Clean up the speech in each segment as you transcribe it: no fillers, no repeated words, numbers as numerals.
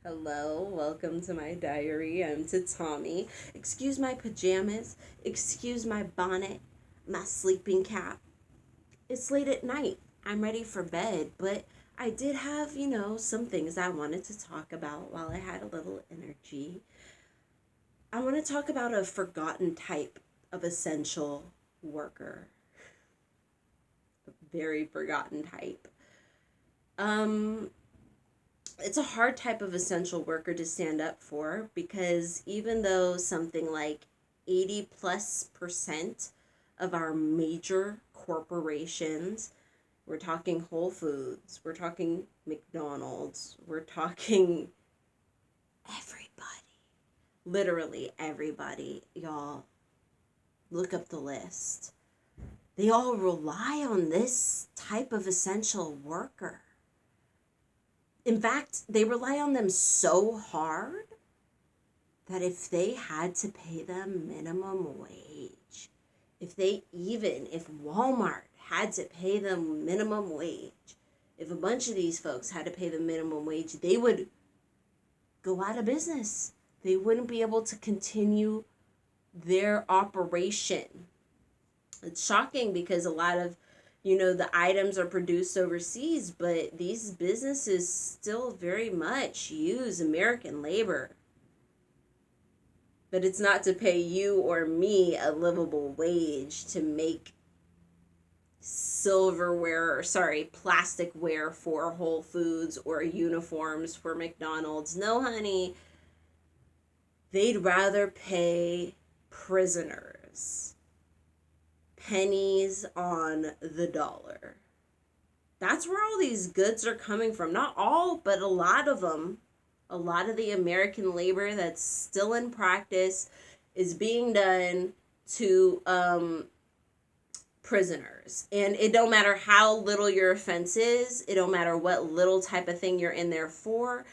Hello, welcome to my diary. I'm to Tommy. Excuse my pajamas, excuse my bonnet, my sleeping cap. It's late at night. I'm ready for bed, but I did have, some things I wanted to talk about while I had a little energy. I want to talk about a forgotten type of essential worker, a very forgotten type. Um, it's a hard type of essential worker to stand up for because even though something like 80 plus percent of our major corporations, we're talking Whole Foods, we're talking McDonald's, we're talking everybody, literally everybody, y'all, look up the list. They all rely on this type of essential worker. In fact, they rely on them so hard that if they had to pay them minimum wage, if Walmart had to pay them minimum wage, if a bunch of these folks had to pay them minimum wage, they would go out of business. They wouldn't be able to continue their operation. It's shocking because a lot of the items are produced overseas, but these businesses still very much use American labor. But it's not to pay you or me a livable wage to make plasticware for Whole Foods or uniforms for McDonald's. No, honey. They'd rather pay prisoners pennies on the dollar. That's where all these goods are coming from. Not all, but a lot of them. A lot of the American labor that's still in practice is being done to prisoners. And it don't matter how little your offense is. It don't matter what little type of thing you're in there for.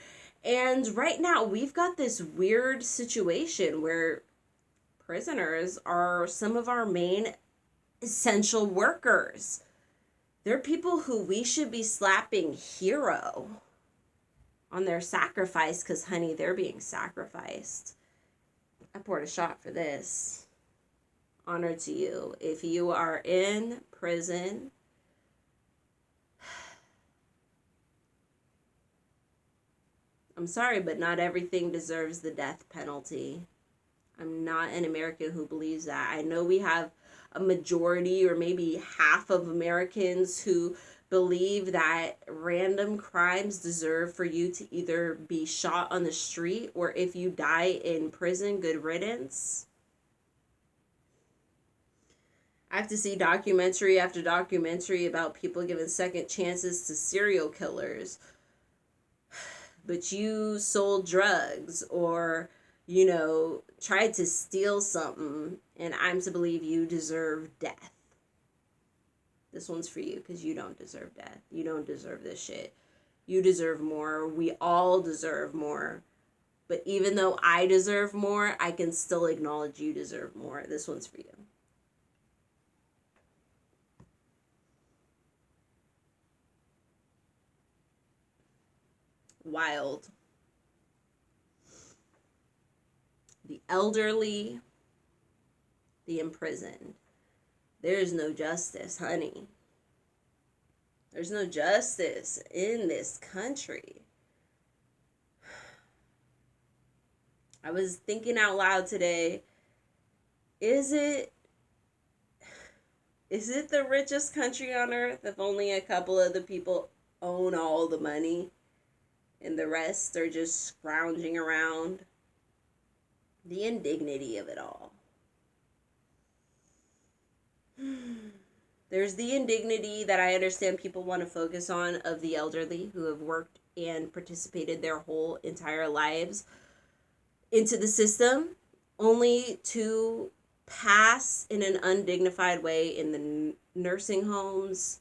And right now, we've got this weird situation where prisoners are some of our main essential workers. They're people who we should be slapping hero on their sacrifice because, honey, they're being sacrificed. I poured a shot for this. Honor to you. If you are in prison, I'm sorry, but not everything deserves the death penalty. I'm not an American who believes that. I know we have a majority or maybe half of Americans who believe that random crimes deserve for you to either be shot on the street or if you die in prison, good riddance. I have to see documentary after documentary about people giving second chances to serial killers. But you sold drugs or, tried to steal something, and I'm to believe you deserve death. This one's for you because you don't deserve death. You don't deserve this shit. You deserve more. We all deserve more. But even though I deserve more, I can still acknowledge you deserve more. This one's for you. Wild. The elderly, the imprisoned. There's no justice, honey. There's no justice in this country. I was thinking out loud today, is it the richest country on earth if only a couple of the people own all the money and the rest are just scrounging around? The indignity of it all. There's the indignity that I understand people want to focus on of the elderly who have worked and participated their whole entire lives into the system only to pass in an undignified way in the nursing homes,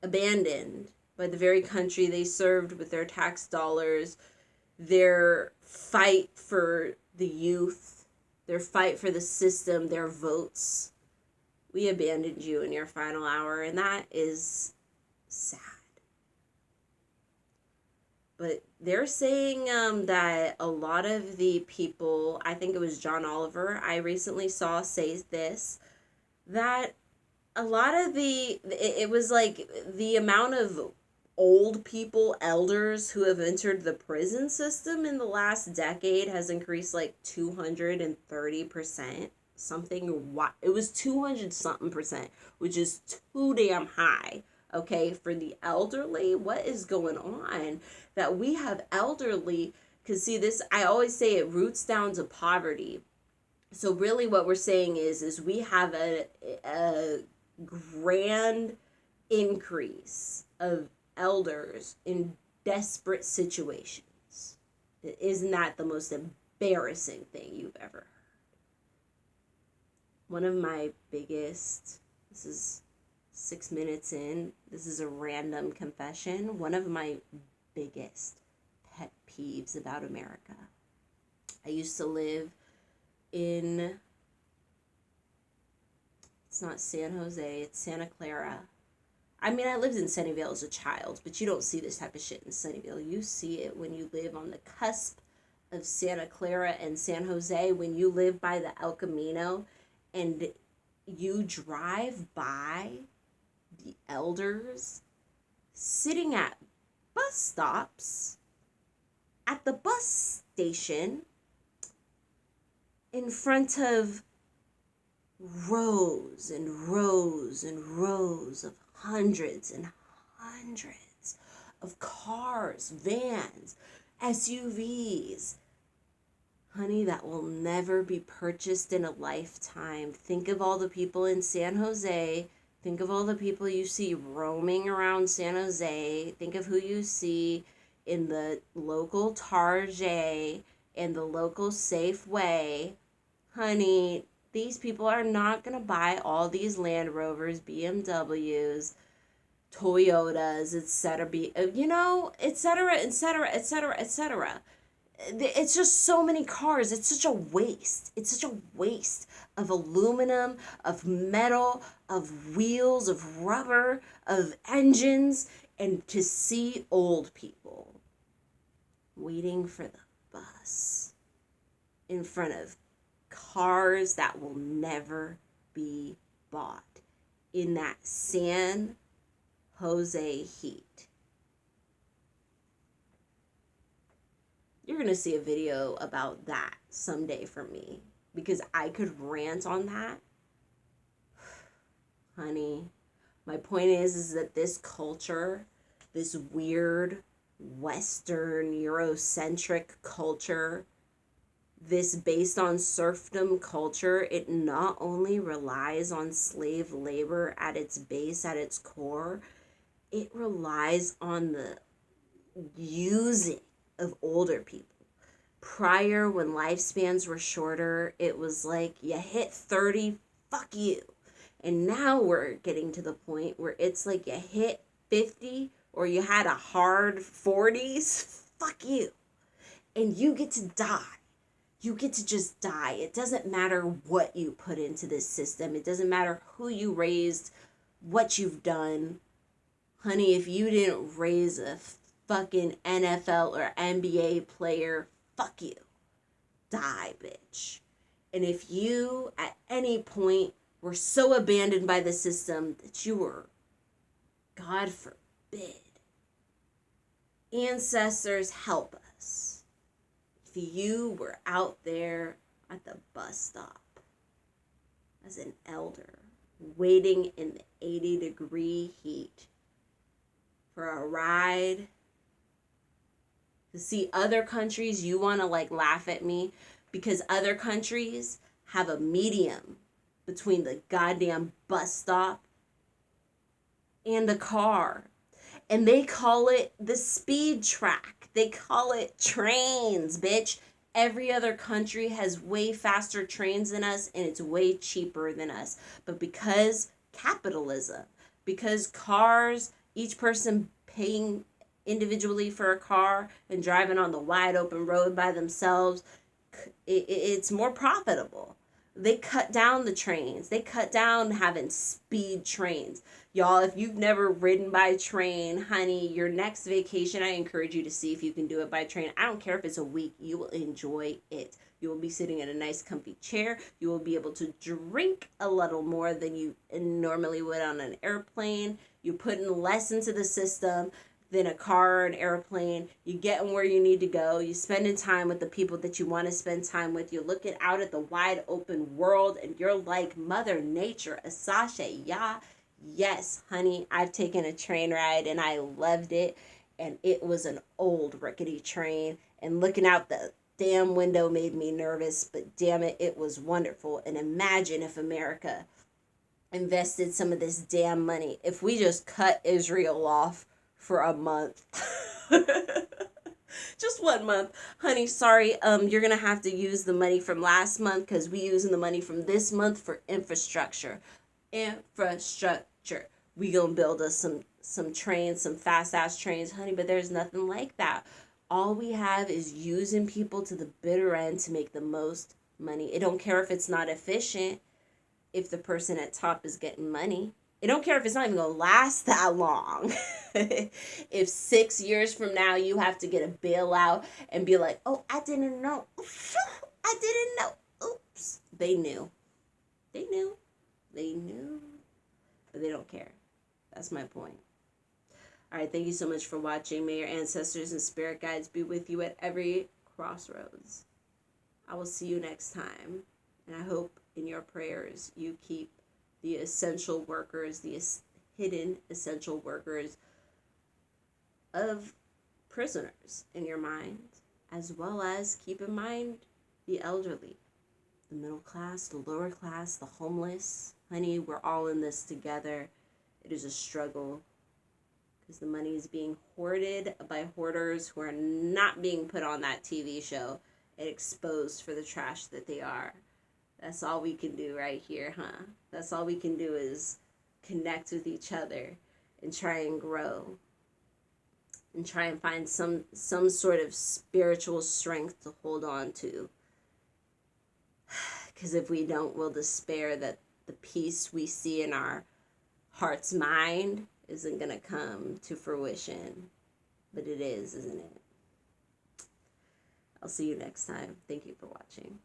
abandoned by the very country they served with their tax dollars, their fight for the youth, their fight for the system, their votes. We abandoned you in your final hour, and that is sad. But they're saying that a lot of the people, I think it was John Oliver, I recently saw say this, that a lot of it was like the amount of old people, elders who have entered the prison system in the last decade has increased like 230%. Something, it was 200 something percent, which is too damn high. Okay, for the elderly, what is going on that we have elderly? Because see, this, I always say it roots down to poverty. So really what we're saying is we have a grand increase of elders in desperate situations. Isn't that the most embarrassing thing you've ever heard? One of my biggest, this is 6 minutes in, this is a random confession. One of my biggest pet peeves about America. I used to live in, it's not San Jose, it's Santa Clara. I mean, I lived in Sunnyvale as a child, but you don't see this type of shit in Sunnyvale. You see it when you live on the cusp of Santa Clara and San Jose, when you live by the El Camino and you drive by the elders sitting at bus stops, at the bus station, in front of rows and rows and rows of hundreds and hundreds of cars, vans, SUVs. Honey, that will never be purchased in a lifetime. Think of all the people in San Jose. Think of all the people you see roaming around San Jose. Think of who you see in the local Target and the local Safeway. Honey, these people are not going to buy all these Land Rovers, BMWs, Toyotas, etc., etc., etc., etc., etc. It's just so many cars. It's such a waste. It's such a waste of aluminum, of metal, of wheels, of rubber, of engines, and to see old people waiting for the bus in front of cars that will never be bought in that San Jose heat. You're going to see a video about that someday from me, because I could rant on that. Honey, my point is that this culture, this weird Western Eurocentric culture, this based on serfdom culture, it not only relies on slave labor at its base, at its core, it relies on the using of older people. Prior, when lifespans were shorter, it was like you hit 30, fuck you. And now we're getting to the point where it's like you hit 50 or you had a hard 40s, fuck you. And you get to die. You get to just die. It doesn't matter what you put into this system. It doesn't matter who you raised, what you've done. Honey, if you didn't raise a fucking NFL or NBA player, fuck you. Die, bitch. And if you, at any point, were so abandoned by the system that you were, God forbid, ancestors help us. If you were out there at the bus stop as an elder, waiting in the 80-degree heat for a ride, to see other countries, you want to like laugh at me because other countries have a medium between the goddamn bus stop and the car. And they call it the speed track. They call it trains, bitch. Every other country has way faster trains than us, and it's way cheaper than us. But because capitalism, because cars, each person paying individually for a car and driving on the wide open road by themselves, it's more profitable. They cut down the trains. They cut down having speed trains. Y'all, if you've never ridden by train, honey, your next vacation, I encourage you to see if you can do it by train. I don't care if it's a week, you will enjoy it. You will be sitting in a nice comfy chair. You will be able to drink a little more than you normally would on an airplane. You're putting less into the system than a car or an airplane. You're getting where you need to go. You're spending time with the people that you want to spend time with. You're looking out at the wide open world and you're like Mother Nature, Asasha, yeah. Yes, honey, I've taken a train ride and I loved it. And it was an old rickety train. And looking out the damn window made me nervous, but damn it, it was wonderful. And imagine if America invested some of this damn money. If we just cut Israel off for a month. Just 1 month. Honey, sorry, you're gonna have to use the money from last month because we using the money from this month for infrastructure. Infrastructure. We gonna build us some trains, some fast ass trains, honey, but there's nothing like that. All we have is using people to the bitter end to make the most money. It don't care if it's not efficient, if the person at top is getting money. It don't care if it's not even gonna last that long. If 6 years from now you have to get a bailout and be like, oh, I didn't know. I didn't know. Oops. They knew. They knew. They knew. But they don't care. That's my point. All right, thank you so much for watching. May your ancestors and spirit guides be with you at every crossroads. I will see you next time. And I hope in your prayers you keep the essential workers, the hidden essential workers of prisoners in your mind, as well as keep in mind the elderly, the middle class, the lower class, the homeless. Honey, we're all in this together. It is a struggle because the money is being hoarded by hoarders who are not being put on that TV show and exposed for the trash that they are. That's all we can do right here, huh? That's all we can do is connect with each other and try and grow and try and find some sort of spiritual strength to hold on to. Because if we don't, we'll despair that the peace we see in our heart's mind isn't going to come to fruition. But it is, isn't it? I'll see you next time. Thank you for watching.